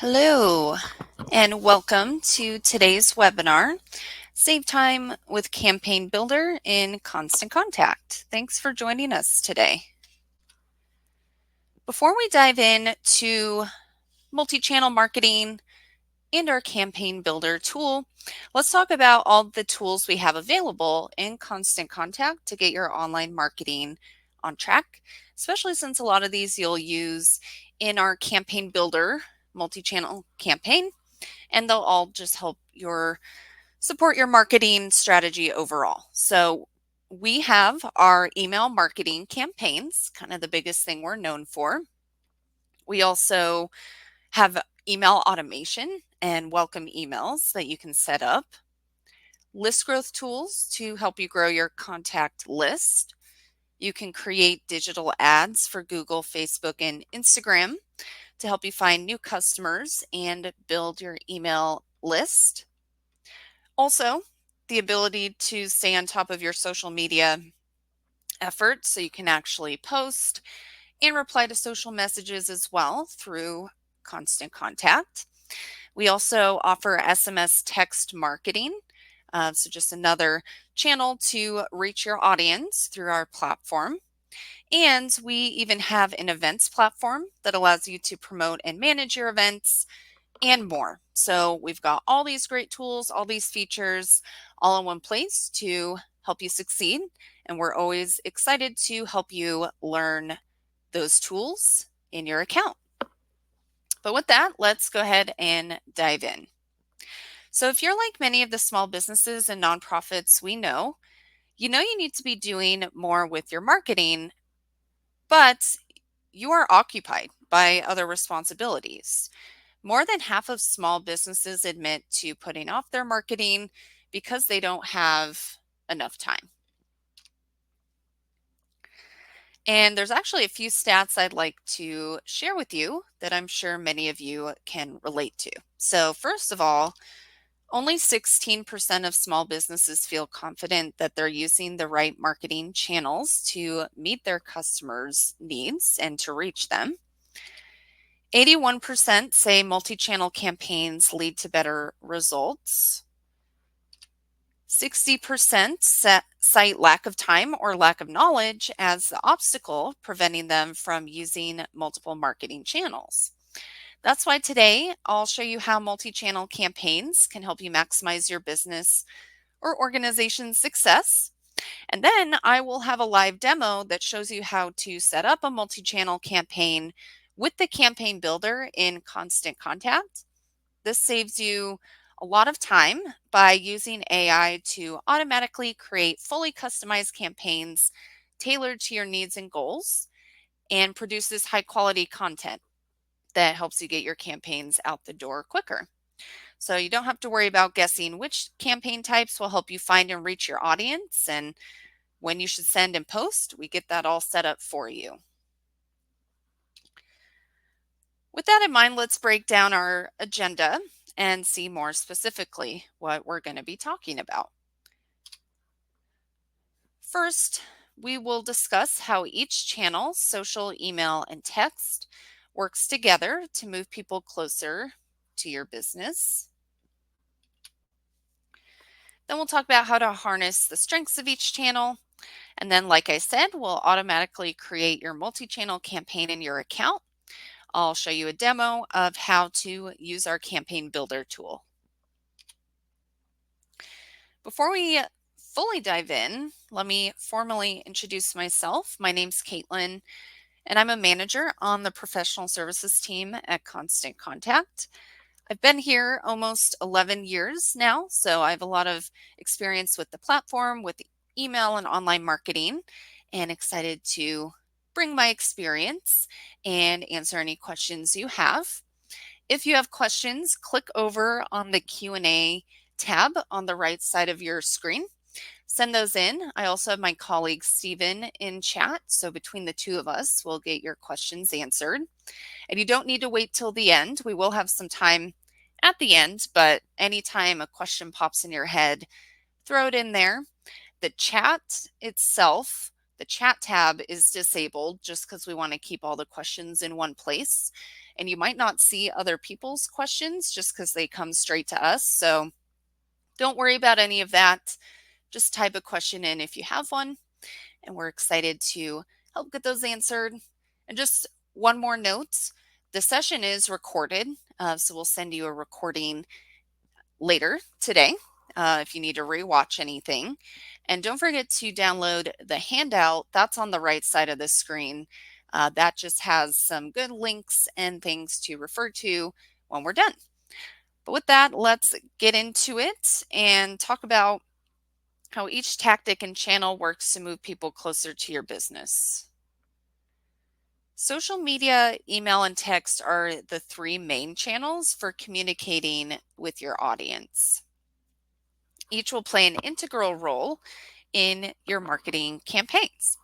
Hello, and welcome to today's webinar, Save Time with Campaign Builder in Constant Contact. Thanks for joining us today. Before we dive in to multi-channel marketing and our Campaign Builder tool, let's talk about all the tools we have available in Constant Contact to get your online marketing on track, especially since a lot of these you'll use in our Campaign Builder multi-channel campaign, and they'll all just help support your marketing strategy overall. So we have our email marketing campaigns, kind of the biggest thing we're known for. We also have email automation and welcome emails that you can set up, list growth tools to help you grow your contact list. You can create digital ads for Google, Facebook, and Instagram to help you find new customers and build your email list. Also, the ability to stay on top of your social media efforts so you can actually post and reply to social messages as well through Constant Contact. We also offer SMS text marketing, so just another channel to reach your audience through our platform. And we even have an events platform that allows you to promote and manage your events and more. So we've got all these great tools, all these features, all in one place to help you succeed. And we're always excited to help you learn those tools in your account. But with that, let's go ahead and dive in. So if you're like many of the small businesses and nonprofits we know you need to be doing more with your marketing, but you are occupied by other responsibilities. More than half of small businesses admit to putting off their marketing because they don't have enough time. And there's actually a few stats I'd like to share with you that I'm sure many of you can relate to. So first of all, only 16% of small businesses feel confident that they're using the right marketing channels to meet their customers' needs and to reach them. 81% say multi-channel campaigns lead to better results. 60% cite lack of time or lack of knowledge as the obstacle preventing them from using multiple marketing channels. That's why today I'll show you how multi-channel campaigns can help you maximize your business or organization's success. And then I will have a live demo that shows you how to set up a multi-channel campaign with the Campaign Builder in Constant Contact. This saves you a lot of time by using AI to automatically create fully customized campaigns tailored to your needs and goals and produces high quality content that helps you get your campaigns out the door quicker. So you don't have to worry about guessing which campaign types will help you find and reach your audience and when you should send and post. We get that all set up for you. With that in mind, let's break down our agenda and see more specifically what we're going to be talking about. First, we will discuss how each channel, social, email, and text, works together to move people closer to your business. Then we'll talk about how to harness the strengths of each channel. And then, like I said, we'll automatically create your multi-channel campaign in your account. I'll show you a demo of how to use our Campaign Builder tool. Before we fully dive in, let me formally introduce myself. My name's Caitlin, and I'm a manager on the professional services team at Constant Contact. I've been here almost 11 years now, so I have a lot of experience with the platform, with email and online marketing, and excited to bring my experience and answer any questions you have. If you have questions, click over on the Q&A tab on the right side of your screen. Send those in. I also have my colleague Steven in chat, so between the two of us, we'll get your questions answered. And you don't need to wait till the end. We will have some time at the end, but anytime a question pops in your head, throw it in there. The chat itself The chat tab is disabled just because we want to keep all the questions in one place. And you might not see other people's questions just because they come straight to us. So don't worry about any of that. Just type a question in if you have one, and we're excited to help get those answered. And just one more note, the session is recorded, so we'll send you a recording later today if you need to rewatch anything. And don't forget to download the handout that's on the right side of the screen. That just has some good links and things to refer to when we're done. But with that, let's get into it and talk about how each tactic and channel works to move people closer to your business. Social media, email, and text are the three main channels for communicating with your audience. Each will play an integral role in your marketing campaigns.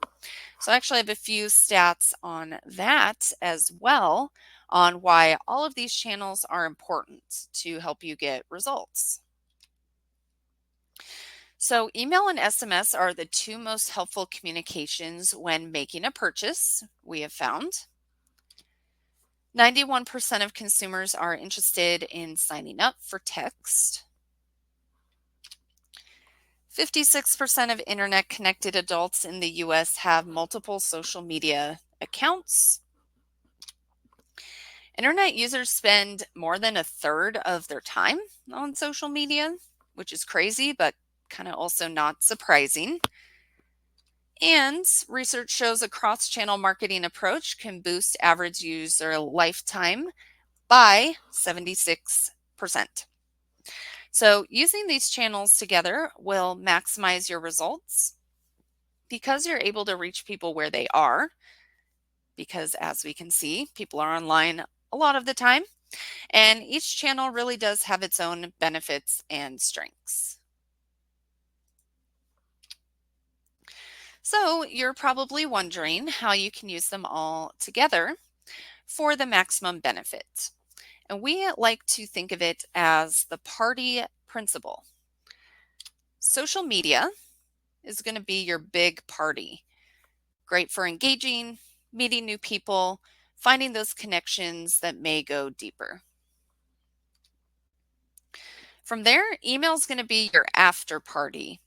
So I actually have a few stats on that as well, on why all of these channels are important to help you get results. So email and SMS are the two most helpful communications when making a purchase, we have found. 91% of consumers are interested in signing up for text. 56% of internet connected adults in the US have multiple social media accounts. Internet users spend more than a third of their time on social media, which is crazy, but kind of also not surprising. And research shows a cross-channel marketing approach can boost average user lifetime by 76%. So using these channels together will maximize your results because you're able to reach people where they are, because as we can see, people are online a lot of the time, and each channel really does have its own benefits and strengths. So you're probably wondering how you can use them all together for the maximum benefit. And we like to think of it as the party principle. Social media is going to be your big party. Great for engaging, meeting new people, finding those connections that may go deeper. From there, email is going to be your after party.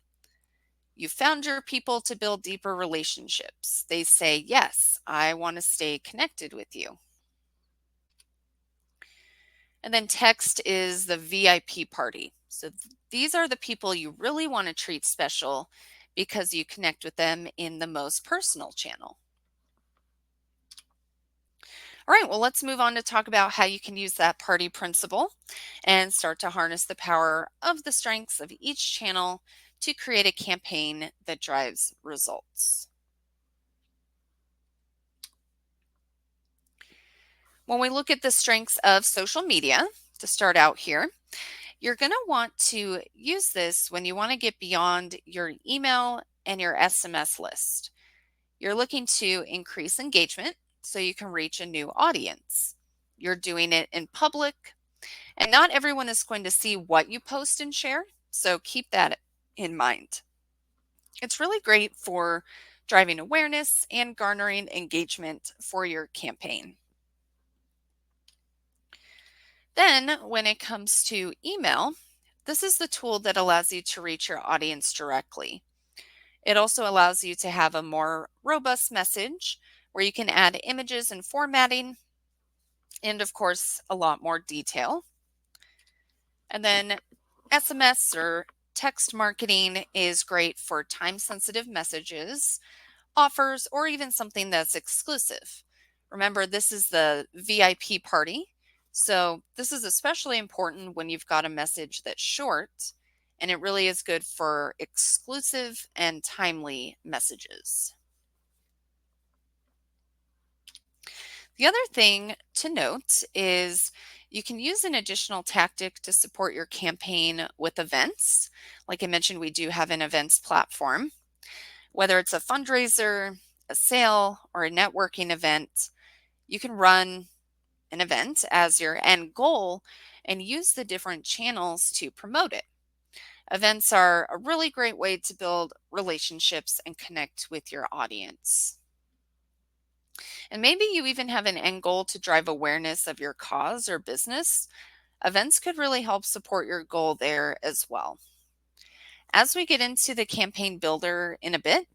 You found your people to build deeper relationships. They say, yes, I want to stay connected with you. And then text is the VIP party. So these are the people you really want to treat special because you connect with them in the most personal channel. All right, well, let's move on to talk about how you can use that party principle and start to harness the power of the strengths of each channel to create a campaign that drives results. When we look at the strengths of social media, to start out here, you're going to want to use this when you want to get beyond your email and your SMS list. You're looking to increase engagement so you can reach a new audience. You're doing it in public, and not everyone is going to see what you post and share, so keep that in mind. It's really great for driving awareness and garnering engagement for your campaign. Then, when it comes to email, this is the tool that allows you to reach your audience directly. It also allows you to have a more robust message where you can add images and formatting, and of course, a lot more detail. And then SMS or text marketing is great for time-sensitive messages, offers, or even something that's exclusive. Remember, this is the VIP party. So this is especially important when you've got a message that's short, and it really is good for exclusive and timely messages. The other thing to note is you can use an additional tactic to support your campaign with events. Like I mentioned, we do have an events platform. Whether it's a fundraiser, a sale, or a networking event, you can run an event as your end goal and use the different channels to promote it. Events are a really great way to build relationships and connect with your audience. And maybe you even have an end goal to drive awareness of your cause or business. Events could really help support your goal there as well. As we get into the campaign builder in a bit,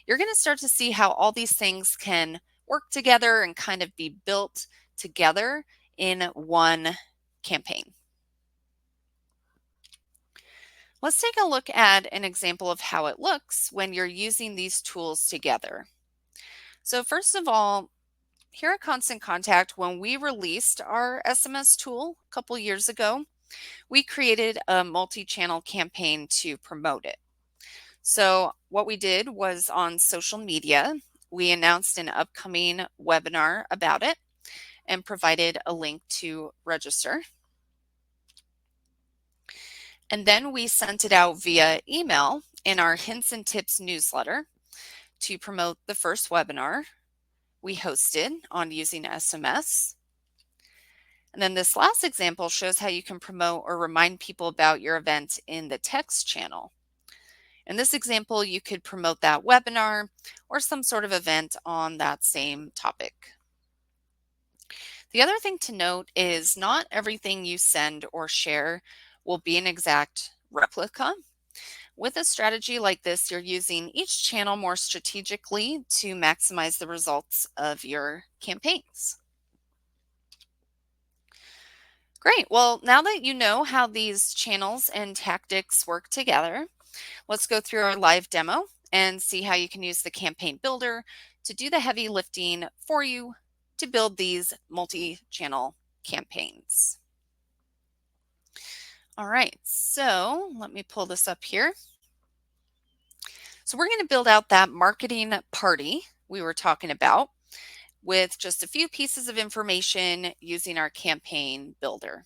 you're going to start to see how all these things can work together and kind of be built together in one campaign. Let's take a look at an example of how it looks when you're using these tools together. So first of all, here at Constant Contact, when we released our SMS tool a couple years ago, we created a multi-channel campaign to promote it. So what we did was on social media, we announced an upcoming webinar about it and provided a link to register. And then we sent it out via email in our Hints and Tips newsletter to promote the first webinar we hosted on using SMS. And then this last example shows how you can promote or remind people about your event in the text channel. In this example, you could promote that webinar or some sort of event on that same topic. The other thing to note is not everything you send or share will be an exact replica. With a strategy like this, you're using each channel more strategically to maximize the results of your campaigns. Great. Well, now that you know how these channels and tactics work together, let's go through our live demo and see how you can use the campaign builder to do the heavy lifting for you to build these multi-channel campaigns. All right, so let me pull this up here. So we're going to build out that marketing party we were talking about with just a few pieces of information using our campaign builder.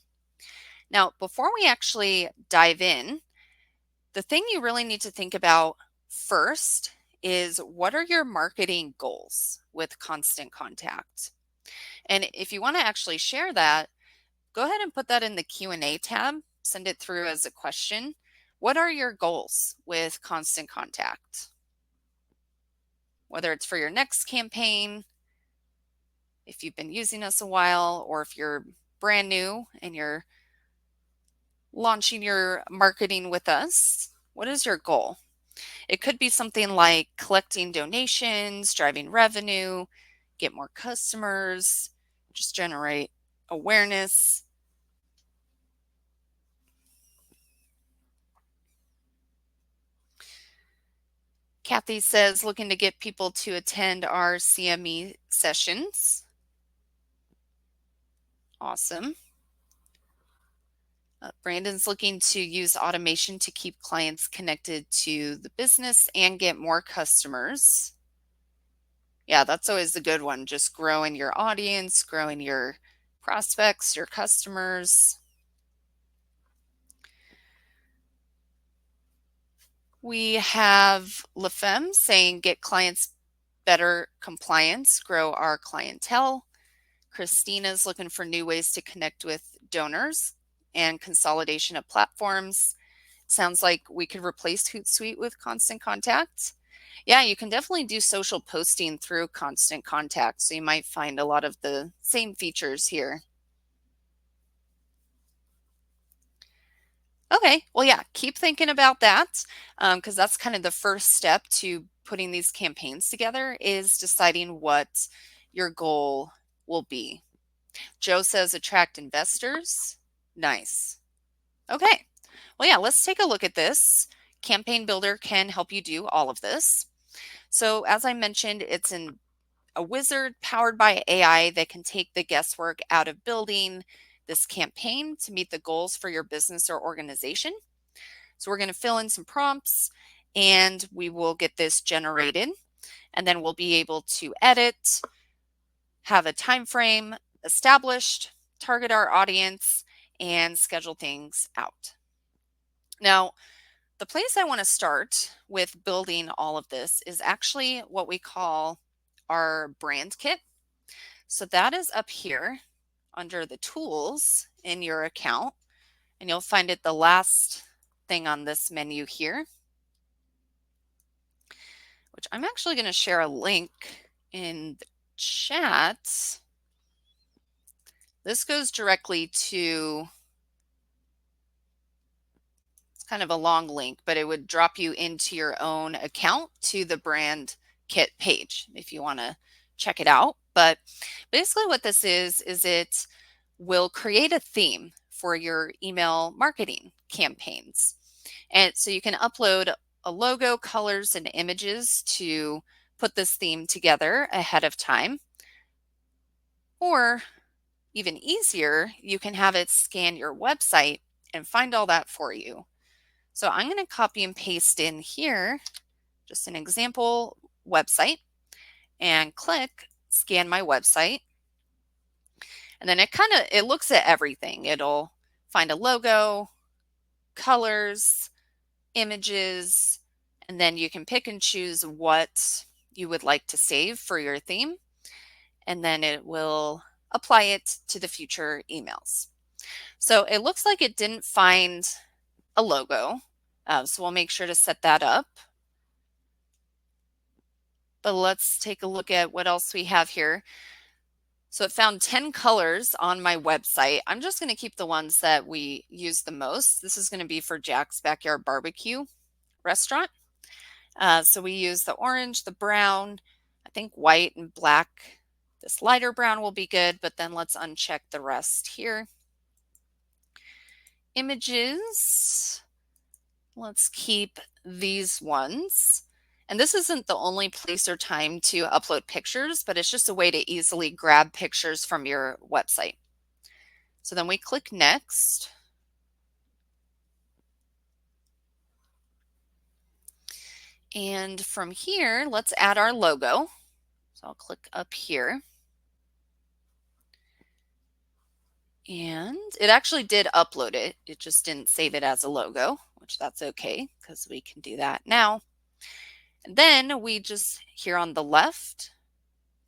Now, before we actually dive in, the thing you really need to think about first is what are your marketing goals with Constant Contact? And if you want to actually share that, go ahead and put that in the Q&A tab, send it through as a question. What are your goals with Constant Contact? Whether it's for your next campaign, if you've been using us a while, or if you're brand new and you're launching your marketing with us, what is your goal? It could be something like collecting donations, driving revenue, get more customers, just generate awareness. Kathy says, looking to get people to attend our CME sessions. Awesome. Brandon's looking to use automation to keep clients connected to the business and get more customers. Yeah, that's always a good one. Just growing your audience, growing your prospects, your customers. We have LaFemme saying get clients better compliance, grow our clientele. Christina's looking for new ways to connect with donors and consolidation of platforms. Sounds like we could replace Hootsuite with Constant Contact. Yeah, you can definitely do social posting through Constant Contact, so you might find a lot of the same features here. Okay, well, yeah, keep thinking about that because that's kind of the first step to putting these campaigns together is deciding what your goal will be. Joe says attract investors. Nice. Okay, well, yeah, let's take a look at this. Campaign Builder can help you do all of this. So as I mentioned, it's a wizard powered by AI that can take the guesswork out of building this campaign to meet the goals for your business or organization. So we're going to fill in some prompts and we will get this generated, and then we'll be able to edit, have a time frame established, target our audience, and schedule things out. Now, the place I want to start with building all of this is actually what we call our brand kit. So that is up here under the tools in your account, and you'll find it the last thing on this menu here, which I'm actually going to share a link in the chat. This goes directly to, it's kind of a long link, but it would drop you into your own account to the brand kit page if you want to check it out. But basically what this is it will create a theme for your email marketing campaigns. And so you can upload a logo, colors, and images to put this theme together ahead of time. Or even easier, you can have it scan your website and find all that for you. So I'm going to copy and paste in here just an example website and click scan my website. And then it looks at everything. It'll find a logo, colors, images, and then you can pick and choose what you would like to save for your theme. And then it will apply it to the future emails. So it looks like it didn't find a logo. So we'll make sure to set that up. But let's take a look at what else we have here. So it found 10 colors on my website. I'm just going to keep the ones that we use the most. This is going to be for Jack's Backyard Barbecue restaurant. So we use the orange, the brown, I think white and black. This lighter brown will be good, but then let's uncheck the rest here. Images, let's keep these ones. And this isn't the only place or time to upload pictures, but it's just a way to easily grab pictures from your website. So then we click next. And from here, let's add our logo. So I'll click up here. And it actually did upload it. It just didn't save it as a logo, which that's okay because we can do that now. And then we just, here on the left,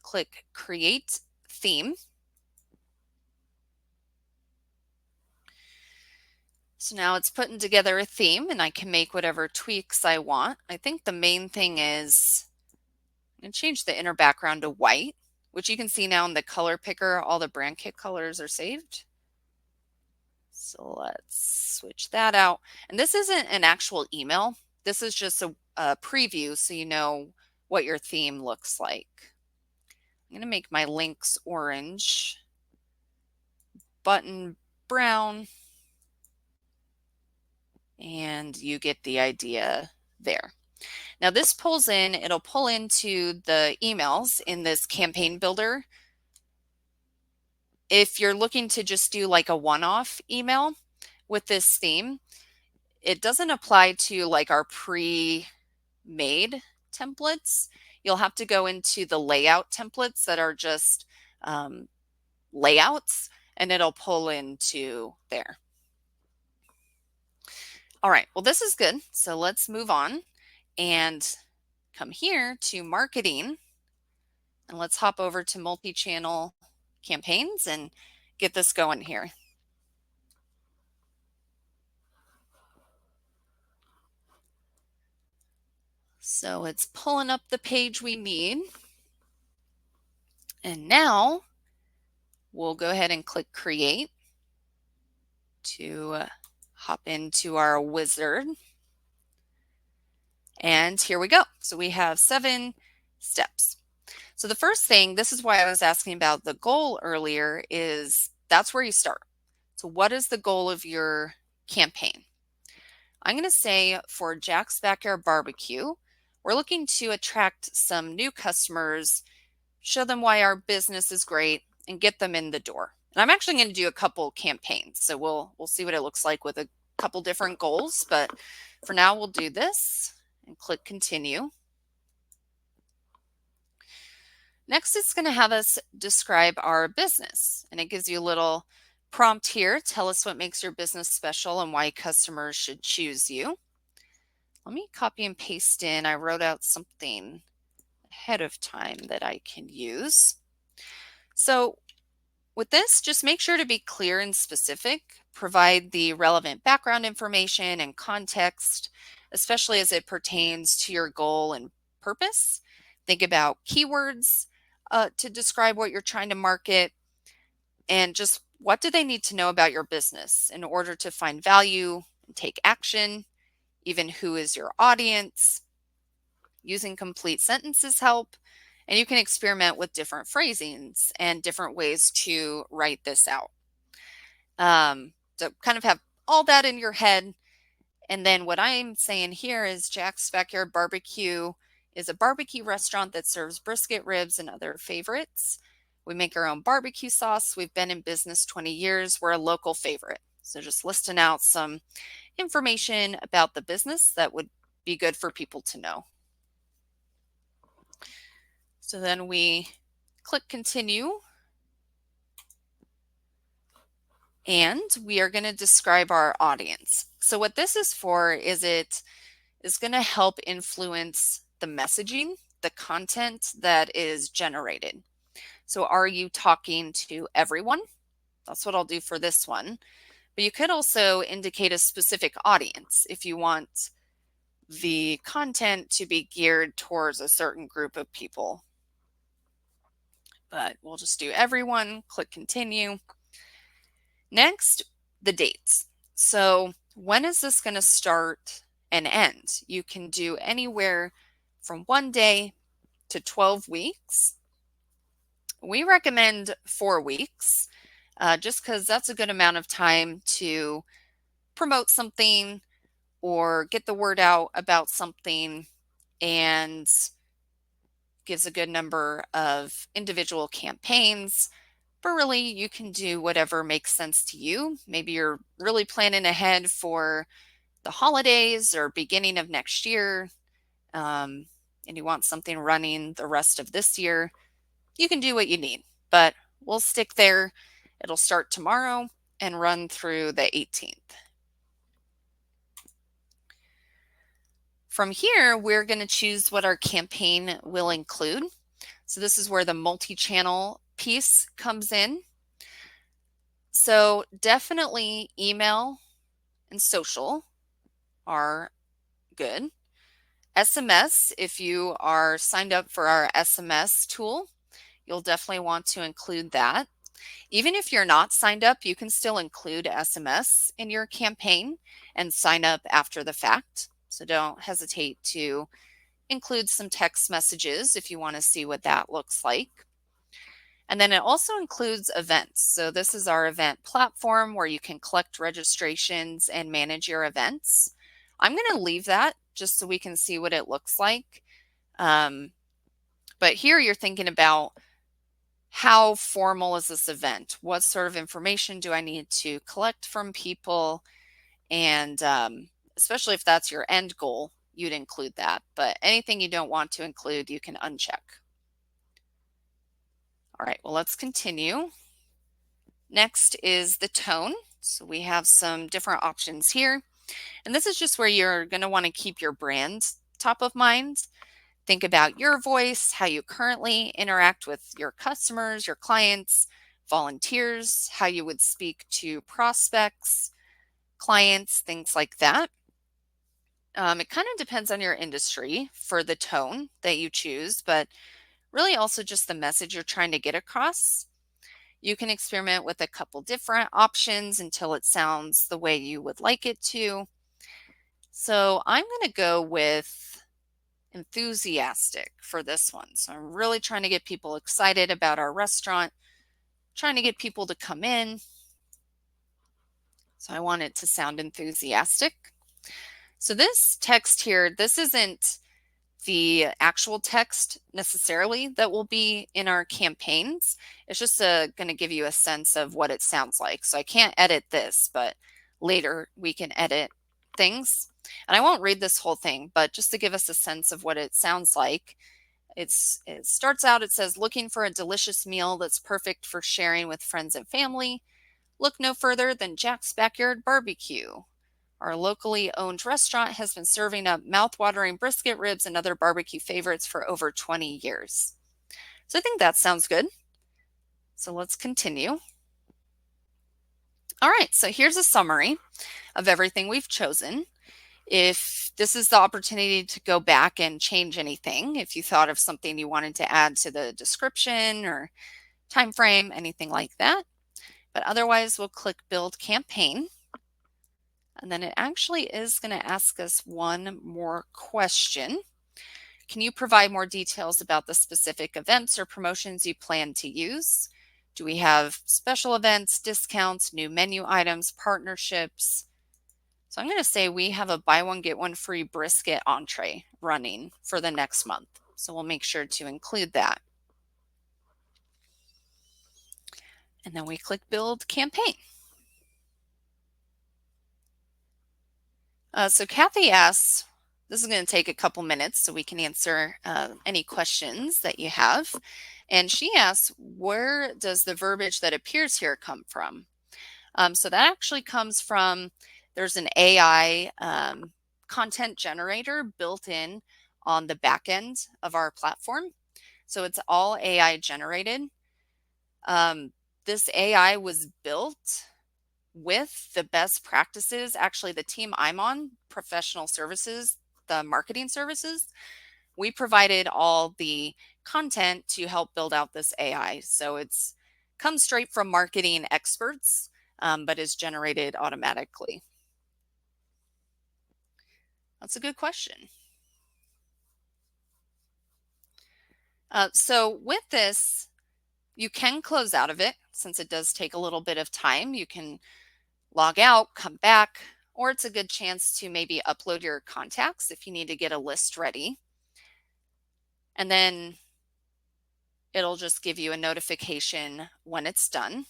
click Create Theme. So now it's putting together a theme and I can make whatever tweaks I want. I think the main thing is I'm going to change the inner background to white, which you can see now in the color picker, all the brand kit colors are saved. So let's switch that out. And this isn't an actual email. This is just a preview so you know what your theme looks like. I'm going to make my links orange, button brown, and you get the idea there. Now this pulls in, it'll pull into the emails in this campaign builder. If you're looking to just do like a one-off email with this theme, it doesn't apply to like our pre-made templates. You'll have to go into the layout templates that are just layouts, and it'll pull into there. All right, well, this is good. So let's move on and come here to marketing. And let's hop over to multi-channel campaigns and get this going here. So it's pulling up the page we need. And now we'll go ahead and click Create to hop into our wizard. And here we go. So we have 7 steps. So the first thing, this is why I was asking about the goal earlier, is that's where you start. So what is the goal of your campaign? I'm going to say for Jack's Backyard Barbecue, we're looking to attract some new customers, show them why our business is great, and get them in the door. And I'm actually going to do a couple campaigns. So we'll see what it looks like with a couple different goals. But for now, we'll do this and click Continue. Next, it's going to have us describe our business, and it gives you a little prompt here. Tell us what makes your business special and why customers should choose you. Let me copy and paste in. I wrote out something ahead of time that I can use. So With this, just make sure to be clear and specific, provide the relevant background information and context, especially as it pertains to your goal and purpose. Think about keywords to describe what you're trying to market, and just what do they need to know about your business in order to find value and take action, even who is your audience. Using complete sentences help, and you can experiment with different phrasings and different ways to write this out. So kind of have all that in your head. And then what I'm saying here is Jack's Backyard Barbecue is a barbecue restaurant that serves brisket, ribs, and other favorites. We make our own barbecue sauce. We've been in business 20 years. We're a local favorite. So just listing out some information about the business that would be good for people to know. So then we click continue. And we are going to describe our audience. So what this is for is it is going to help influence the messaging, the content that is generated. So are you talking to everyone? That's what I'll do for this one. But you could also indicate a specific audience if you want the content to be geared towards a certain group of people. But we'll just do everyone, click continue. Next, the dates. So when is this going to start and end? You can do anywhere from 1 day to 12 weeks. We recommend 4 weeks, just because that's a good amount of time to promote something or get the word out about something, and gives a good number of individual campaigns. But really, you can do whatever makes sense to you. Maybe you're really planning ahead for the holidays or beginning of next year, and you want something running the rest of this year. You can do what you need, but we'll stick there. It'll start tomorrow and run through the 18th. From here, we're going to choose what our campaign will include. So this is where the multi-channel piece comes in. So definitely email and social are good. SMS, if you are signed up for our SMS tool, you'll definitely want to include that. Even if you're not signed up, you can still include SMS in your campaign and sign up after the fact. So don't hesitate to include some text messages if you want to see what that looks like. And then it also includes events. So this is our event platform where you can collect registrations and manage your events. I'm going to leave that just so we can see what it looks like. But here you're thinking about, how formal is this event? What sort of information do I need to collect from people? And especially if that's your end goal, you'd include that. But anything you don't want to include, you can uncheck. All right, well, let's continue. Next is the tone. So we have some different options here. And this is just where you're going to want to keep your brand top of mind. Think about your voice, how you currently interact with your customers, your clients, volunteers, how you would speak to prospects, clients, things like that. It kind of depends on your industry for the tone that you choose, but really also just the message you're trying to get across. You can experiment with a couple different options until it sounds the way you would like it to. So I'm going to go with enthusiastic for this one. So I'm really trying to get people excited about our restaurant, trying to get people to come in. So I want it to sound enthusiastic. So this text here, this isn't the actual text necessarily that will be in our campaigns. It's just going to give you a sense of what it sounds like. So I can't edit this, but later we can edit things. And I won't read this whole thing, but just to give us a sense of what it sounds like. It starts out, it says, looking for a delicious meal that's perfect for sharing with friends and family. Look no further than Jack's Backyard Barbecue. Our locally owned restaurant has been serving up mouth-watering brisket, ribs, and other barbecue favorites for over 20 years. So I think that sounds good. So let's continue. All right, so here's a summary of everything we've chosen. If this is the opportunity to go back and change anything, if you thought of something you wanted to add to the description or time frame, anything like that. But otherwise, we'll click Build Campaign. And then it actually is going to ask us one more question. Can you provide more details about the specific events or promotions you plan to use? Do we have special events, discounts, new menu items, partnerships? So I'm going to say we have a buy one, get one free brisket entree running for the next month. So we'll make sure to include that. And then we click Build Campaign. So Kathy asks, this is going to take a couple minutes so we can answer any questions that you have. And she asks, where does the verbiage that appears here come from? So that actually comes from, there's an AI content generator built in on the back end of our platform. So it's all AI generated. This AI was built with the best practices. Actually, the team I'm on, professional services, the marketing services, we provided all the content to help build out this AI. So it's comes straight from marketing experts, but is generated automatically. That's a good question. So with this, you can close out of it since it does take a little bit of time. You can log out, come back, or it's a good chance to maybe upload your contacts if you need to get a list ready. And then it'll just give you a notification when it's done.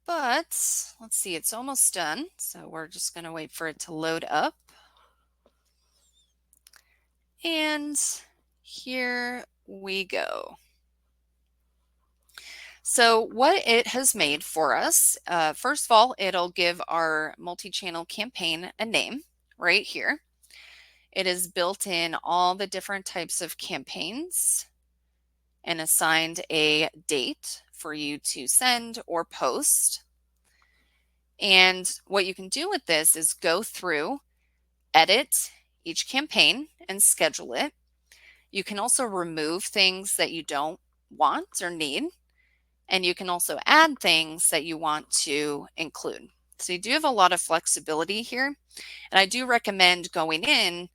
But let's see, it's almost done. So we're just going to wait for it to load up. And here we go. So what it has made for us, first of all, it'll give our multi-channel campaign a name right here. It is built in all the different types of campaigns and assigned a date for you to send or post. And what you can do with this is go through, edit each campaign and schedule it. You can also remove things that you don't want or need. And you can also add things that you want to include. So you do have a lot of flexibility here. And I do recommend going in.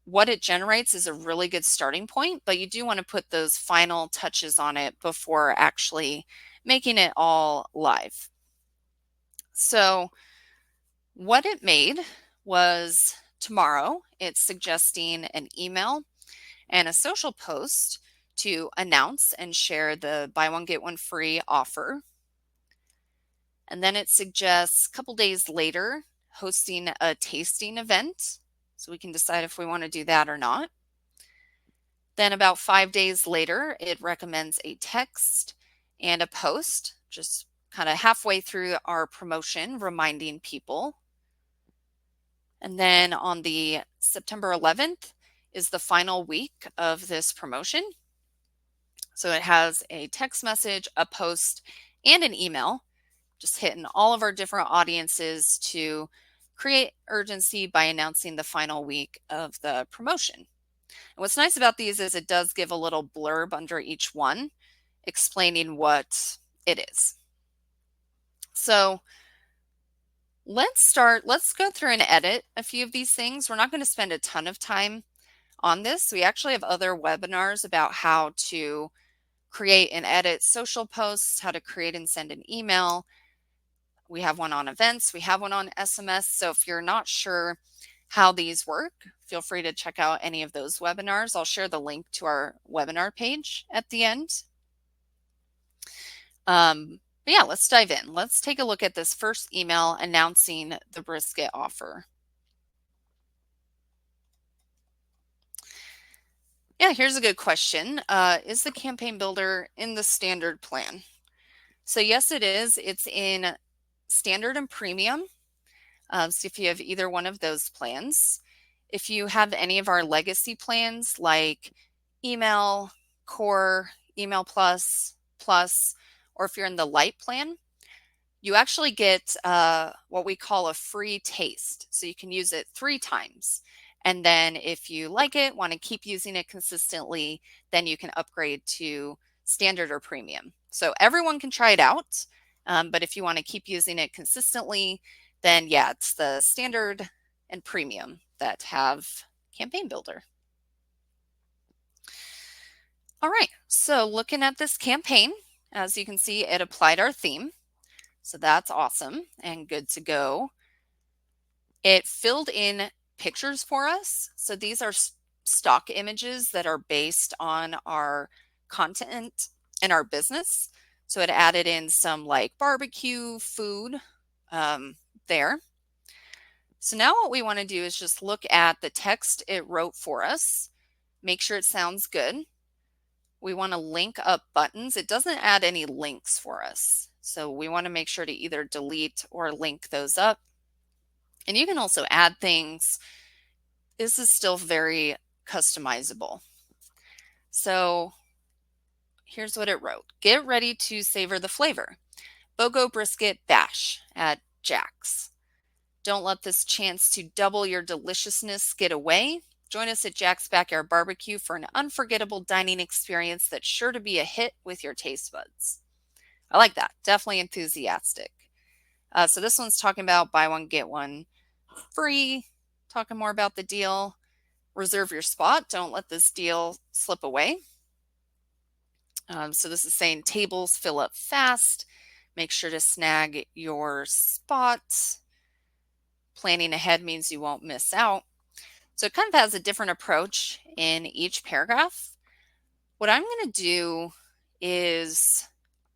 What it generates is a really good starting point, but you do want to put those final touches on it before actually making it all live. So what it made was tomorrow, it's suggesting an email and a social post to announce and share the buy one, get one free offer. And then it suggests a couple days later hosting a tasting event. So we can decide if we want to do that or not. Then about 5 days later, it recommends a text and a post, just kind of halfway through our promotion, reminding people. And then on the September 11th is the final week of this promotion. So it has a text message, a post, and an email, just hitting all of our different audiences to create urgency by announcing the final week of the promotion. And what's nice about these is it does give a little blurb under each one explaining what it is. So let's go through and edit a few of these things. We're not going to spend a ton of time on this. We actually have other webinars about how to create and edit social posts, how to create and send an email. We have one on events. We have one on SMS. So if you're not sure how these work, feel free to check out any of those webinars. I'll share the link to our webinar page at the end. But yeah, let's dive in. Let's take a look at this first email announcing the brisket offer. Yeah, here's a good question. Is the campaign builder in the standard plan? So yes, it is. It's in standard and premium. So if you have either one of those plans, if you have any of our legacy plans like email, Core, Email Plus, Plus, or if you're in the Lite plan, you actually get what we call a free taste. So you can use it 3 times. And then if you like it, want to keep using it consistently, then you can upgrade to standard or premium. So everyone can try it out. But if you want to keep using it consistently, then yeah, it's the standard and premium that have Campaign Builder. All right, so looking at this campaign, as you can see, it applied our theme. So that's awesome and good to go. It filled in pictures for us. So these are stock images that are based on our content and our business. So it added in some like barbecue food there. So now what we want to do is just look at the text it wrote for us, make sure it sounds good. We want to link up buttons. It doesn't add any links for us. So we want to make sure to either delete or link those up. And you can also add things. This is still very customizable. So here's what it wrote. Get ready to savor the flavor. BOGO brisket bash at Jack's. Don't let this chance to double your deliciousness get away. Join us at Jack's Backyard Barbecue for an unforgettable dining experience that's sure to be a hit with your taste buds. I like that. Definitely enthusiastic. So this one's talking about buy one, get one free. Talking more about the deal. Reserve your spot. Don't let this deal slip away. So this is saying tables fill up fast. Make sure to snag your spot. Planning ahead means you won't miss out. So it kind of has a different approach in each paragraph. What I'm going to do is,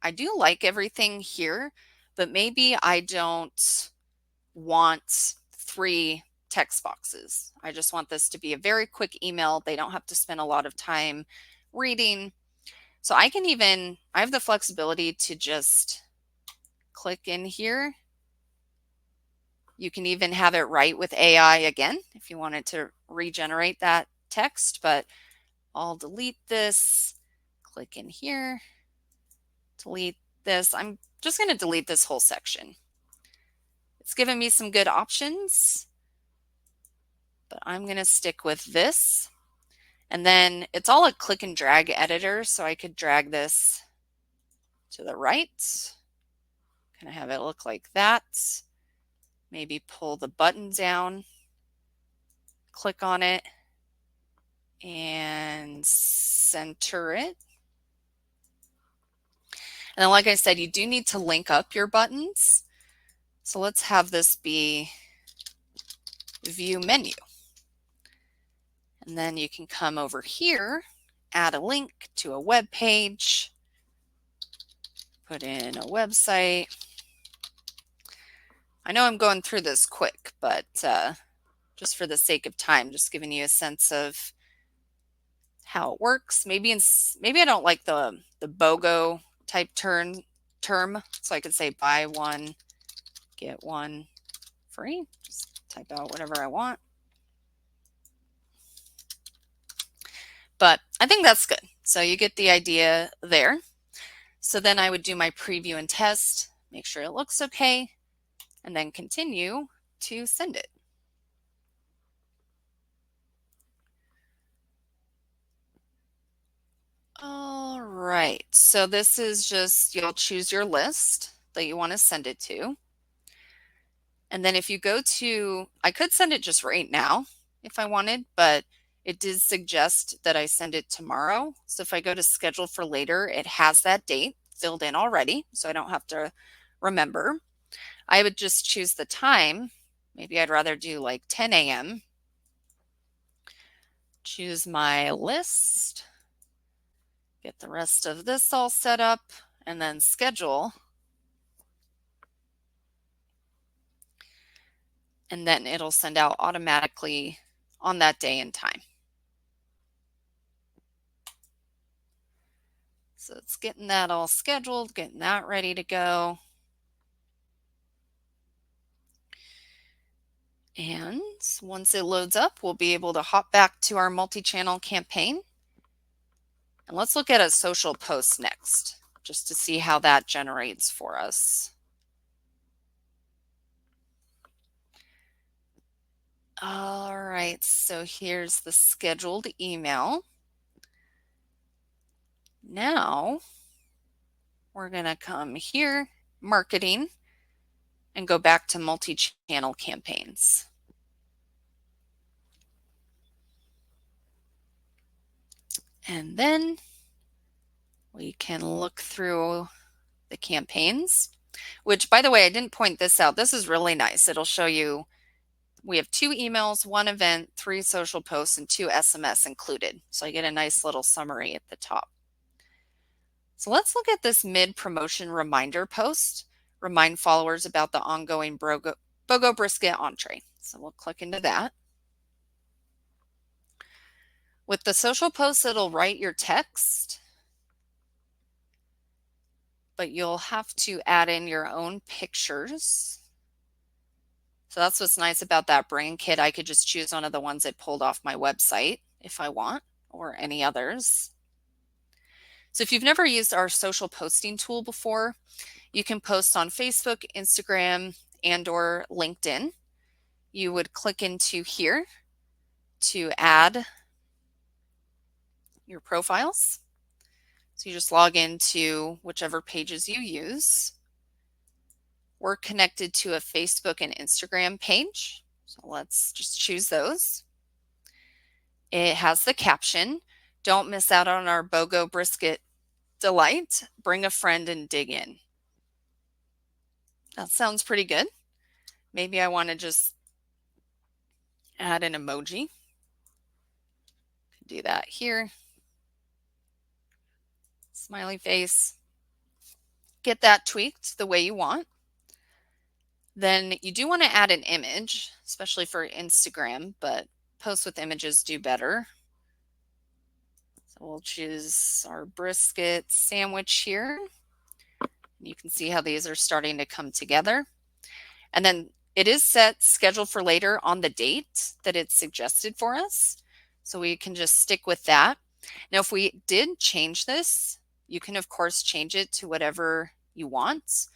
I do like everything here, but maybe I don't want 3 text boxes. I just want this to be a very quick email. They don't have to spend a lot of time reading. So I have the flexibility to just click in here. You can even have it write with AI again if you wanted to regenerate that text, but I'll delete this, click in here, delete this. I'm just going to delete this whole section. It's given me some good options, but I'm going to stick with this. And then it's all a click and drag editor, so I could drag this to the right. Kind of have it look like that. Maybe pull the button down, click on it, and center it. And then, like I said, you do need to link up your buttons. So let's have this be view menu. And then you can come over here, add a link to a web page, put in a website. I know I'm going through this quick, but just for the sake of time, just giving you a sense of how it works. Maybe I don't like the BOGO type term, so I could say buy one, get one free. Just type out whatever I want. But I think that's good. So you get the idea there. So then I would do my preview and test, make sure it looks okay, and then continue to send it. All right, so this is just, you'll choose your list that you want to send it to. And then if you go to, I could send it just right now if I wanted, but it did suggest that I send it tomorrow. So if I go to schedule for later, it has that date filled in already, so I don't have to remember. I would just choose the time. Maybe I'd rather do like 10 a.m. Choose my list, get the rest of this all set up, and then schedule. And then it'll send out automatically on that day and time. So it's getting that all scheduled, getting that ready to go. And once it loads up, we'll be able to hop back to our multi-channel campaign. And let's look at a social post next, just to see how that generates for us. All right, so here's the scheduled email. Now we're going to come here, marketing, and go back to multi-channel campaigns. And then we can look through the campaigns, which, by the way, I didn't point this out. This is really nice. It'll show you we have 2 emails, 1 event, 3 social posts, and 2 SMS included. So I get a nice little summary at the top. So let's look at this mid-promotion reminder post. Remind followers about the ongoing BOGO brisket entree. So we'll click into that. With the social post, it'll write your text, but you'll have to add in your own pictures. So that's what's nice about that brain kit. I could just choose one of the ones I pulled off my website if I want, or any others. So if you've never used our social posting tool before, you can post on Facebook, Instagram, and or LinkedIn. You would click into here to add your profiles. So you just log into whichever pages you use. We're connected to a Facebook and Instagram page. So let's just choose those. It has the caption, "Don't miss out on our BOGO brisket delight. Bring a friend and dig in." That sounds pretty good. Maybe I want to just add an emoji. Do that here. Smiley face. Get that tweaked the way you want. Then you do want to add an image, especially for Instagram, but posts with images do better. So we'll choose our brisket sandwich here. You can see how these are starting to come together. And then it is set scheduled for later on the date that it's suggested for us. So we can just stick with that. Now, if we did change this, you can of course change it to whatever you want.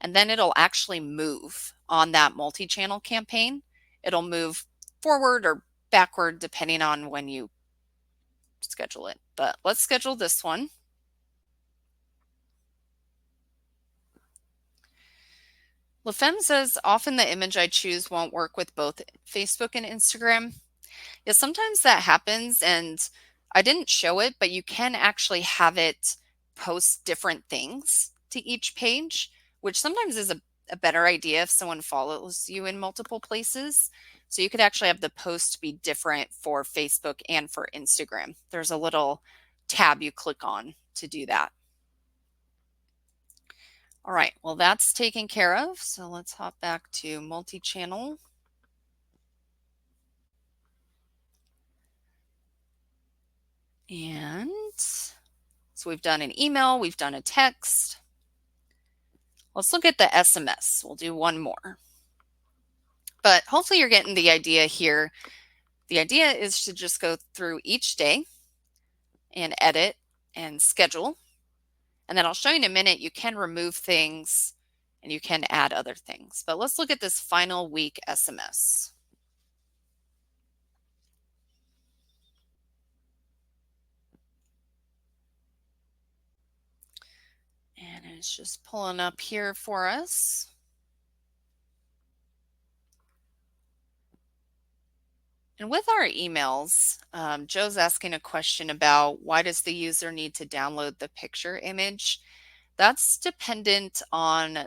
And then it'll actually move on that multi-channel campaign. It'll move forward or backward depending on when you schedule it. But let's schedule this one. LaFemme says, often the image I choose won't work with both Facebook and Instagram. Yeah, sometimes that happens, and I didn't show it, but you can actually have it post different things to each page, which sometimes is a better idea if someone follows you in multiple places. So you could actually have the post be different for Facebook and for Instagram. There's a little tab you click on to do that. All right, well, that's taken care of. So let's hop back to multi-channel. And so we've done an email, we've done a text. Let's look at the SMS. We'll do one more. But hopefully you're getting the idea here. The idea is to just go through each day and edit and schedule. And then I'll show you in a minute, you can remove things and you can add other things. But let's look at this final week SMS. And it's just pulling up here for us. And with our emails, Joe's asking a question about why does the user need to download the picture image? That's dependent on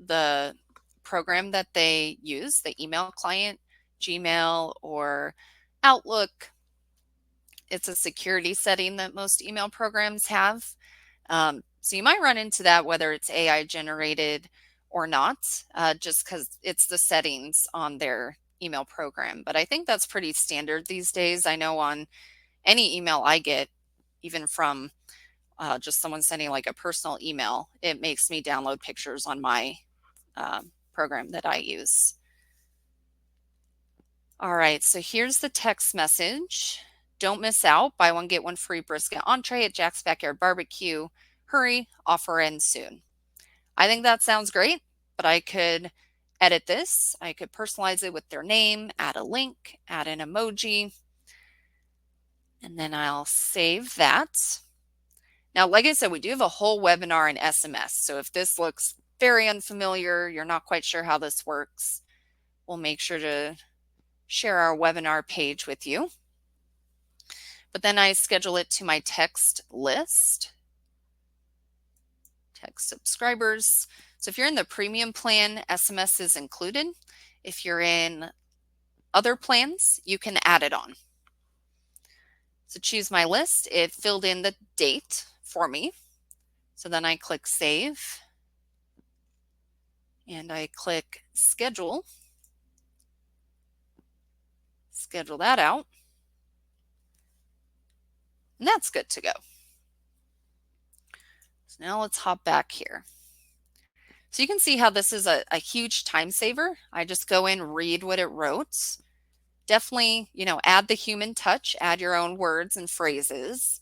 the program that they use, the email client, Gmail or Outlook. It's a security setting that most email programs have. So you might run into that whether it's AI generated or not, just because it's the settings on their email program. But I think that's pretty standard these days. I know on any email I get, even from just someone sending like a personal email, it makes me download pictures on my program that I use. All right, so here's the text message. Don't miss out. Buy one, get one free brisket entree at Jack's Backyard Barbecue. Hurry, offer ends soon. I think that sounds great, but I could edit this. I could personalize it with their name, add a link, add an emoji, and then I'll save that. Now, like I said, we do have a whole webinar in SMS. So if this looks very unfamiliar, you're not quite sure how this works, we'll make sure to share our webinar page with you. But then I schedule it to my text list, text subscribers. So if you're in the premium plan, SMS is included. If you're in other plans, you can add it on. So choose my list. It filled in the date for me. So then I click save and I click schedule. Schedule that out. And that's good to go. So now let's hop back here. So you can see how this is a huge time saver. I just go in, read what it wrote. Definitely, add the human touch, add your own words and phrases,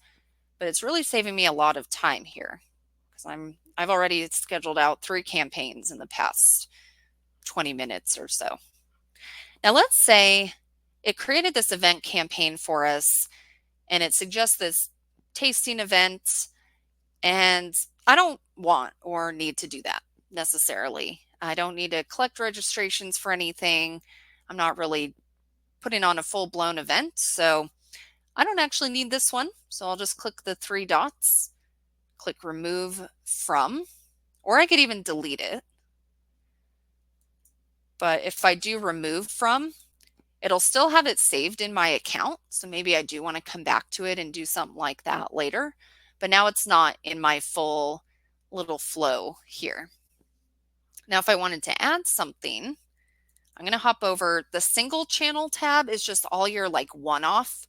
but it's really saving me a lot of time here because I've already scheduled out 3 campaigns in the past 20 minutes or so. Now let's say it created this event campaign for us and it suggests this tasting event, and I don't want or need to do that necessarily. I don't need to collect registrations for anything. I'm not really putting on a full-blown event, so I don't actually need this one. So I'll just click the 3 dots, click remove from, or I could even delete it. But if I do remove from, it'll still have it saved in my account. So maybe I do want to come back to it and do something like that later. But now it's not in my full little flow here. Now, if I wanted to add something, I'm going to hop over. The single channel tab is just all your one-off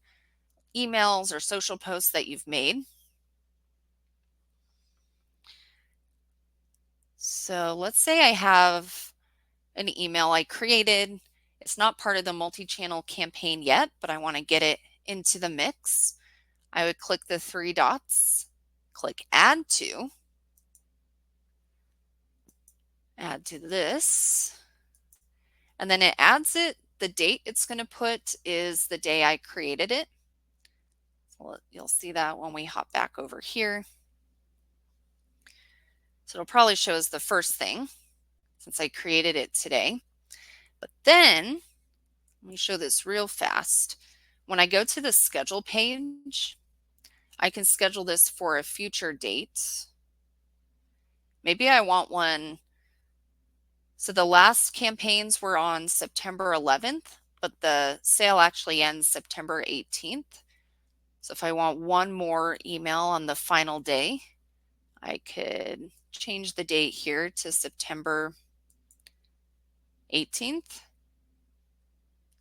emails or social posts that you've made. So let's say I have an email I created. It's not part of the multi-channel campaign yet, but I want to get it into the mix. I would click the 3 dots, click add to this, and then it adds it. The date it's going to put is the day I created it. So you'll see that when we hop back over here. So it'll probably show us the first thing since I created it today. But then, let me show this real fast. When I go to the schedule page, I can schedule this for a future date. Maybe I want one. So the last campaigns were on September 11th, but the sale actually ends September 18th. So if I want one more email on the final day, I could change the date here to September 18th.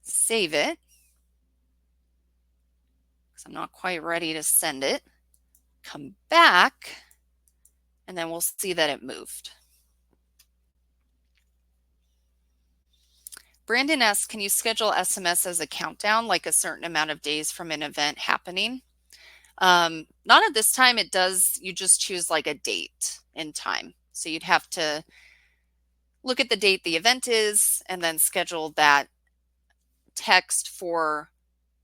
Save it because I'm not quite ready to send it. Come back, and then we'll see that it moved. Brandon asks, can you schedule SMS as a countdown, like a certain amount of days from an event happening? Not at this time. It does. You just choose a date and time. So you'd have to look at the date the event is and then schedule that text for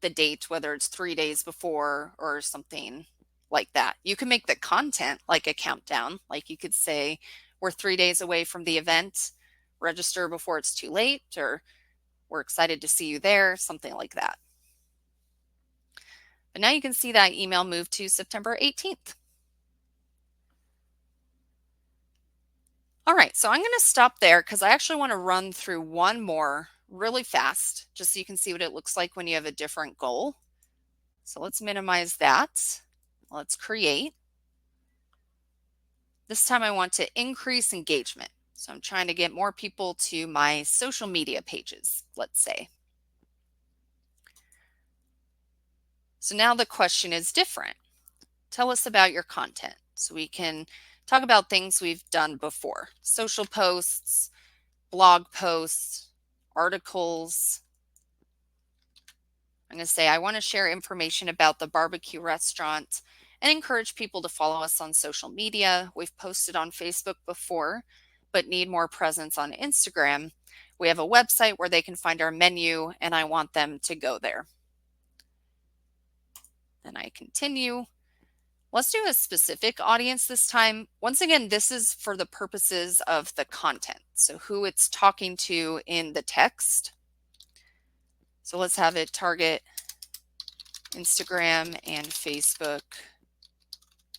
the date, whether it's 3 days before or something like that. You can make the content like a countdown. Like you could say, we're 3 days away from the event, register before it's too late, or we're excited to see you there, something like that. But now you can see that email move to September 18th. All right, so I'm going to stop there because I actually want to run through one more really fast, just so you can see what it looks like when you have a different goal. So let's minimize that. Let's create. This time I want to increase engagement. So I'm trying to get more people to my social media pages, let's say. So now the question is different. Tell us about your content. So we can talk about things we've done before. Social posts, blog posts, articles. I'm going to say I want to share information about the barbecue restaurant and encourage people to follow us on social media. We've posted on Facebook before, but need more presence on Instagram. We have a website where they can find our menu, and I want them to go there. Then I continue. Let's do a specific audience this time. Once again, this is for the purposes of the content, so who it's talking to in the text. So let's have it target Instagram and Facebook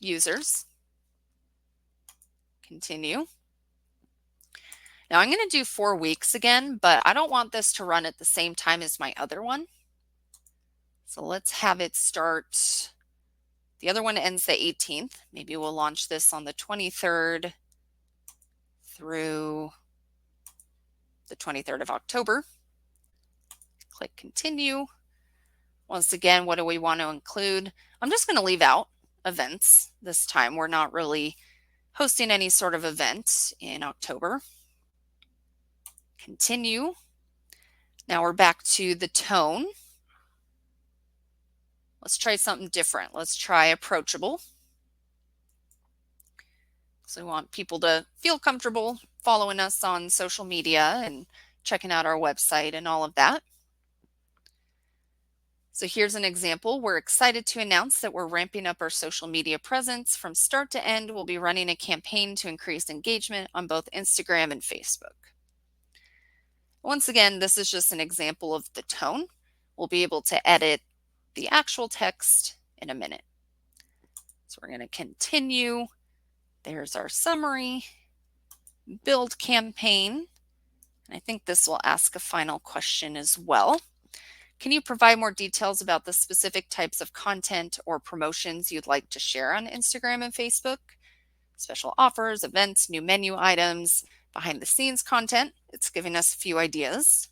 users. Continue. Now I'm going to do 4 weeks again, but I don't want this to run at the same time as my other one. So let's have it start. The other one ends the 18th. Maybe we'll launch this on the 23rd through the 23rd of October. Click continue. Once again, what do we want to include? I'm just going to leave out events this time. We're not really hosting any sort of event in October. Continue. Now we're back to the tone. Let's try something different. Let's try approachable. So we want people to feel comfortable following us on social media and checking out our website and all of that. So here's an example. We're excited to announce that we're ramping up our social media presence. From start to end, we'll be running a campaign to increase engagement on both Instagram and Facebook. Once again, this is just an example of the tone. We'll be able to edit the actual text in a minute. So we're going to continue. There's our summary, build campaign. And I think this will ask a final question as well. Can you provide more details about the specific types of content or promotions you'd like to share on Instagram and Facebook? Special offers, events, new menu items, behind the scenes content. It's giving us a few ideas.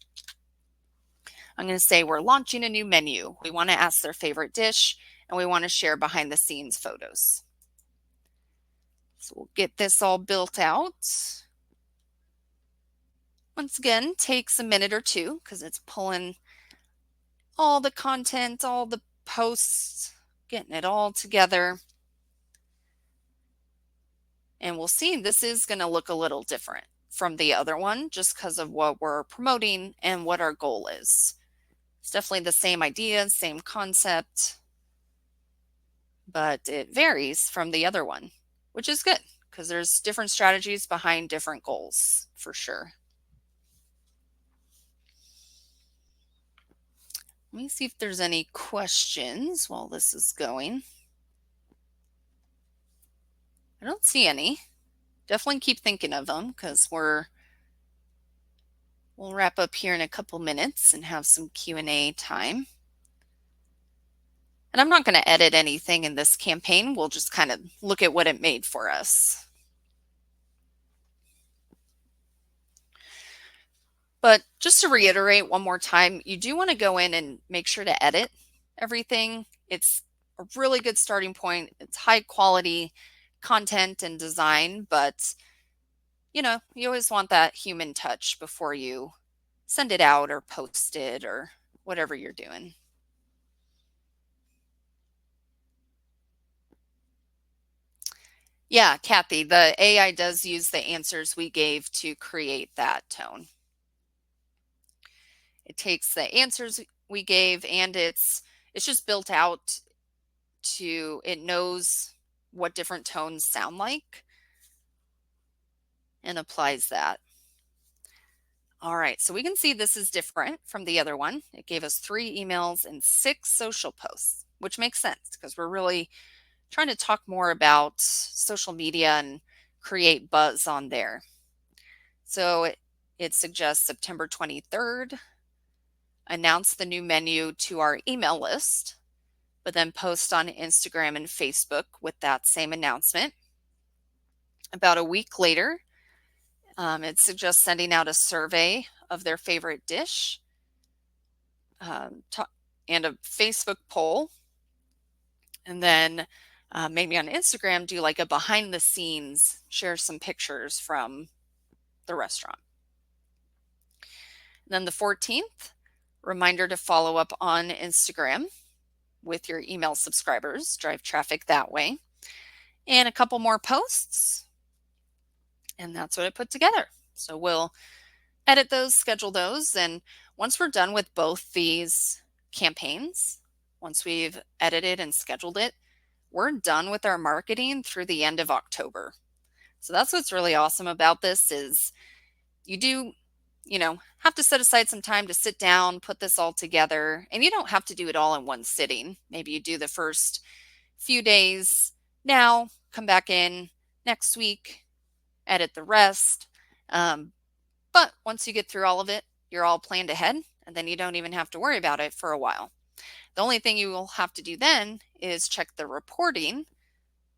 I'm going to say we're launching a new menu. We want to ask their favorite dish, and we want to share behind the scenes photos. So we'll get this all built out. Once again, takes a minute or two because it's pulling all the content, all the posts, getting it all together. And we'll see this is going to look a little different from the other one just because of what we're promoting and what our goal is. It's definitely the same idea, same concept, but it varies from the other one, which is good because there's different strategies behind different goals for sure. Let me see if there's any questions while this is going. I don't see any. Definitely keep thinking of them because we'll wrap up here in a couple minutes and have some Q&A time. And I'm not going to edit anything in this campaign. We'll just kind of look at what it made for us. But just to reiterate one more time, you do want to go in and make sure to edit everything. It's a really good starting point. It's high quality content and design, but you know, you always want that human touch before you send it out or post it or whatever you're doing. Yeah, Kathy, the AI does use the answers we gave to create that tone. It takes the answers we gave and it's just built out to, it knows what different tones sound like and applies that. All right, so we can see this is different from the other one. It gave us 3 emails and 6 social posts, which makes sense because we're really trying to talk more about social media and create buzz on there. So it suggests September 23rd, announce the new menu to our email list, but then post on Instagram and Facebook with that same announcement. About a week later, it suggests sending out a survey of their favorite dish and a Facebook poll. And then maybe on Instagram, do like a behind the scenes, share some pictures from the restaurant. And then the 14th, Reminder to follow up on Instagram with your email subscribers, drive traffic that way, and a couple more posts. And that's what I put together. So we'll edit those, schedule those, and once we're done with both these campaigns, once we've edited and scheduled it, we're done with our marketing through the end of October. So that's what's really awesome about this is you do, have to set aside some time to sit down, put this all together, and you don't have to do it all in one sitting. Maybe you do the first few days now, come back in next week, edit the rest. But once you get through all of it, you're all planned ahead, and then you don't even have to worry about it for a while. The only thing you will have to do then is check the reporting,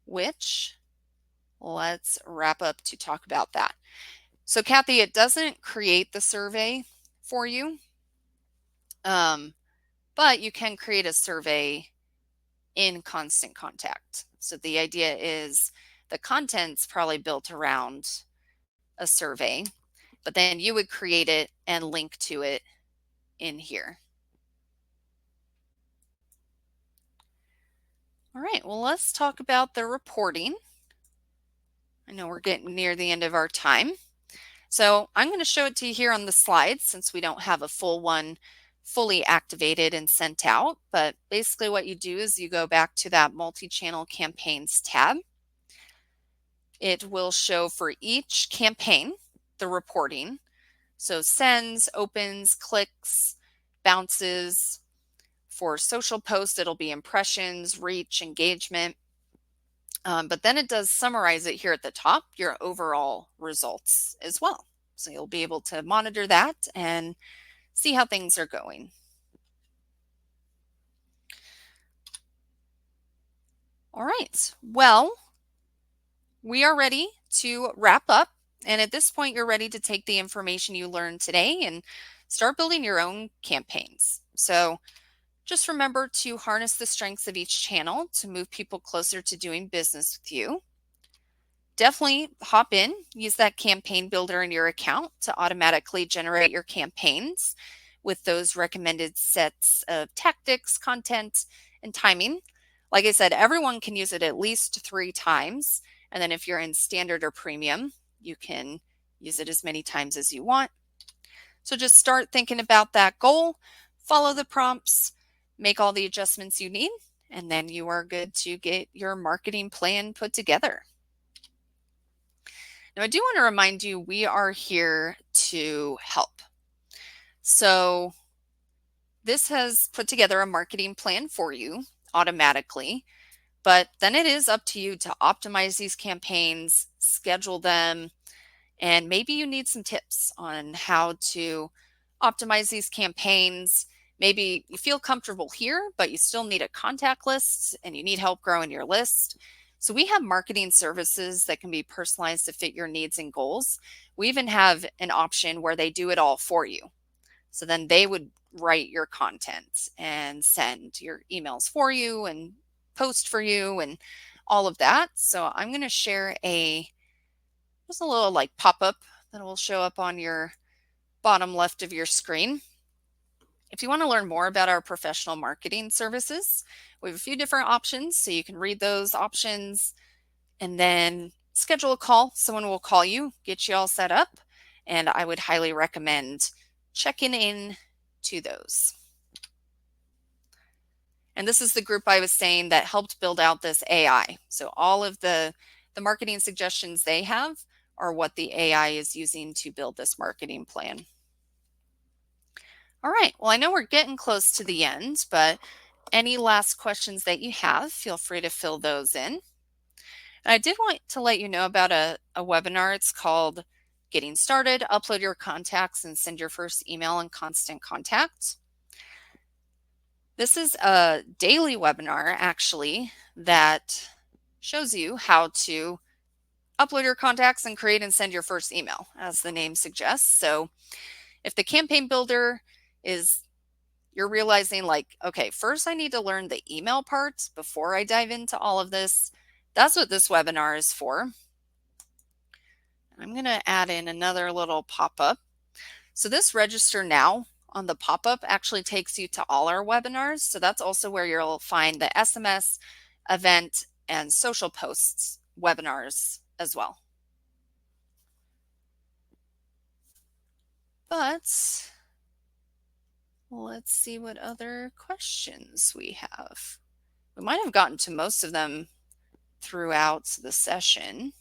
which let's wrap up to talk about that. So Kathy, it doesn't create the survey for you, but you can create a survey in Constant Contact. So the idea is the content's probably built around a survey, but then you would create it and link to it in here. All right, well, let's talk about the reporting. I know we're getting near the end of our time. So I'm going to show it to you here on the slides since we don't have a full one fully activated and sent out. But basically what you do is you go back to that multi-channel campaigns tab. It will show for each campaign the reporting. So sends, opens, clicks, bounces. For social posts, it'll be impressions, reach, engagement. But then it does summarize it here at the top, your overall results as well. So you'll be able to monitor that and see how things are going. All right, well, we are ready to wrap up. And at this point, you're ready to take the information you learned today and start building your own campaigns. So just remember to harness the strengths of each channel to move people closer to doing business with you. Definitely hop in, use that campaign builder in your account to automatically generate your campaigns with those recommended sets of tactics, content, and timing. Like I said, everyone can use it at least 3 times. And then if you're in standard or premium, you can use it as many times as you want. So just start thinking about that goal, follow the prompts, make all the adjustments you need, and then you are good to get your marketing plan put together. Now, I do want to remind you, we are here to help. So this has put together a marketing plan for you automatically, but then it is up to you to optimize these campaigns, schedule them, and maybe you need some tips on how to optimize these campaigns. Maybe you feel comfortable here, but you still need a contact list and you need help growing your list. So we have marketing services that can be personalized to fit your needs and goals. We even have an option where they do it all for you. So then they would write your content and send your emails for you and post for you and all of that. So I'm going to share just a little like pop-up that will show up on your bottom left of your screen. If you want to learn more about our professional marketing services, we have a few different options, so you can read those options and then schedule a call. Someone will call you, get you all set up, and I would highly recommend checking in to those. And this is the group I was saying that helped build out this AI. So all of the marketing suggestions they have are what the AI is using to build this marketing plan. All right, well, I know we're getting close to the end, but any last questions that you have, feel free to fill those in. And I did want to let you know about a webinar. It's called Getting Started, Upload Your Contacts and Send Your First Email in Constant Contact. This is a daily webinar, actually, that shows you how to upload your contacts and create and send your first email, as the name suggests. So if the campaign builder you're realizing like, okay, first I need to learn the email part before I dive into all of this, that's what this webinar is for. I'm going to add in another little pop-up. So this register now on the pop-up actually takes you to all our webinars. So that's also where you'll find the SMS, event, and social posts webinars as well. But let's see what other questions we have. We might have gotten to most of them throughout the session.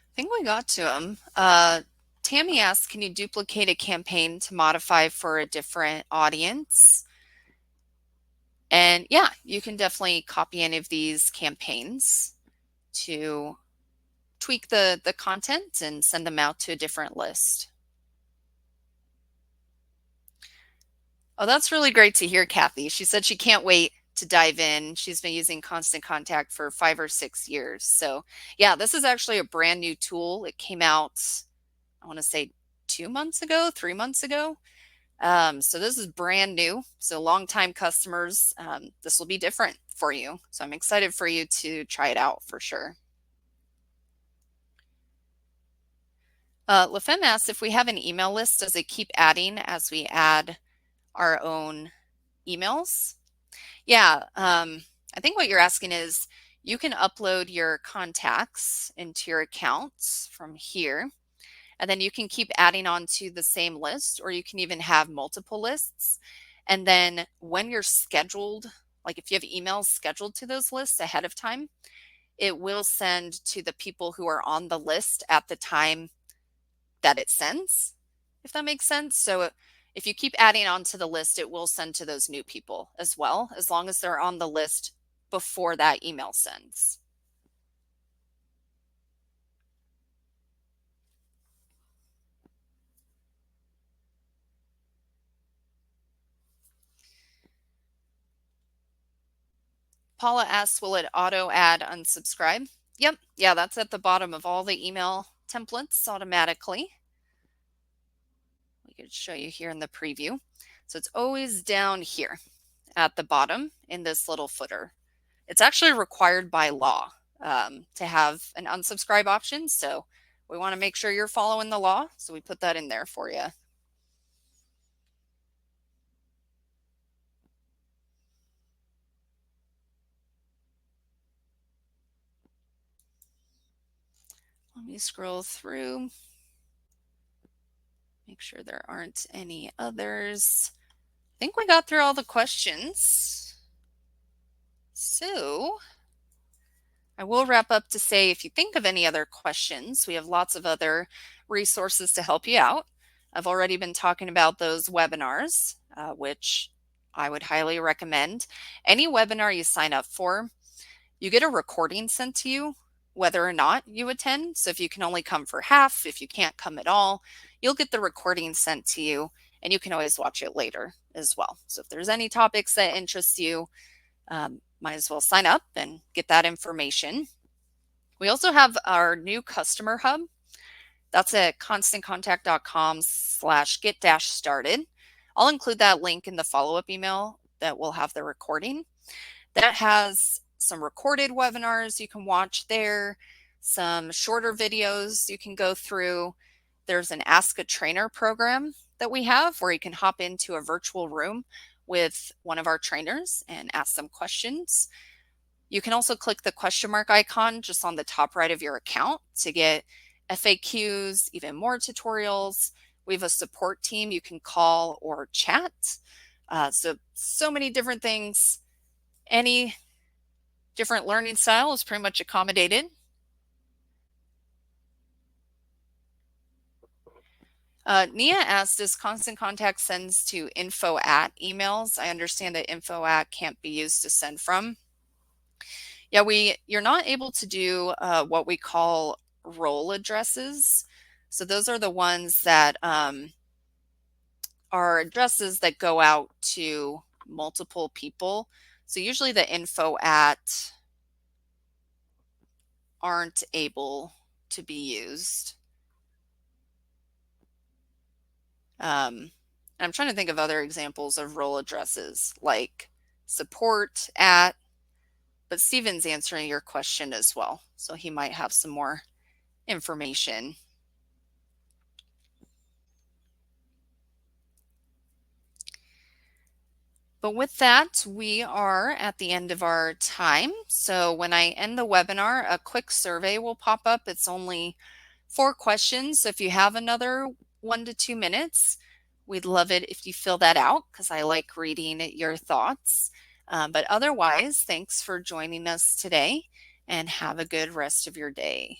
I think we got to them. Tammy asked, can you duplicate a campaign to modify for a different audience? And yeah, you can definitely copy any of these campaigns to tweak the content and send them out to a different list. Oh, that's really great to hear, Kathy. She said she can't wait to dive in. She's been using Constant Contact for 5 or 6 years. So yeah, this is actually a brand new tool. It came out, I want to say 2 months ago, 3 months ago. So this is brand new. So longtime customers, this will be different for you. So I'm excited for you to try it out for sure. LaFemme asks, if we have an email list, does it keep adding as we add our own emails? Yeah, I think what you're asking is you can upload your contacts into your accounts from here, and then you can keep adding on to the same list, or you can even have multiple lists. And then when you're scheduled, like if you have emails scheduled to those lists ahead of time, it will send to the people who are on the list at the time that it sends, if that makes sense. So if you keep adding on to the list, it will send to those new people as well, as long as they're on the list before that email sends. Paula asks, will it auto add unsubscribe? Yep. Yeah, that's at the bottom of all the email templates automatically. We could show you here in the preview. So it's always down here at the bottom in this little footer. It's actually required by law to have an unsubscribe option. So we want to make sure you're following the law. So we put that in there for you. Let me scroll through. Make sure there aren't any others. I think we got through all the questions. So I will wrap up to say, if you think of any other questions, we have lots of other resources to help you out. I've already been talking about those webinars, which I would highly recommend. Any webinar you sign up for, you get a recording sent to you, whether or not you attend. So if you can only come for half, if you can't come at all, you'll get the recording sent to you, and you can always watch it later as well. So if there's any topics that interest you, might as well sign up and get that information. We also have our new customer hub. That's at constantcontact.com/get-started. I'll include that link in the follow-up email that will have the recording. That has some recorded webinars you can watch there, some shorter videos you can go through. There's an Ask a Trainer program that we have where you can hop into a virtual room with one of our trainers and ask them questions. You can also click the question mark icon just on the top right of your account to get FAQs, even more tutorials. We have a support team you can call or chat. So many different things. Any different learning style is pretty much accommodated. Nia asked, does Constant Contact sends to info@ emails? I understand that info@ can't be used to send from. Yeah, you're not able to do what we call role addresses. So those are the ones that are addresses that go out to multiple people. So usually the info@ aren't able to be used. And And I'm trying to think of other examples of role addresses like support at, but Steven's answering your question as well. So he might have some more information. But with that, we are at the end of our time. So when I end the webinar, a quick survey will pop up. It's only 4 questions. So if you have another 1 to 2 minutes, we'd love it if you fill that out because I like reading your thoughts. But otherwise, thanks for joining us today and have a good rest of your day.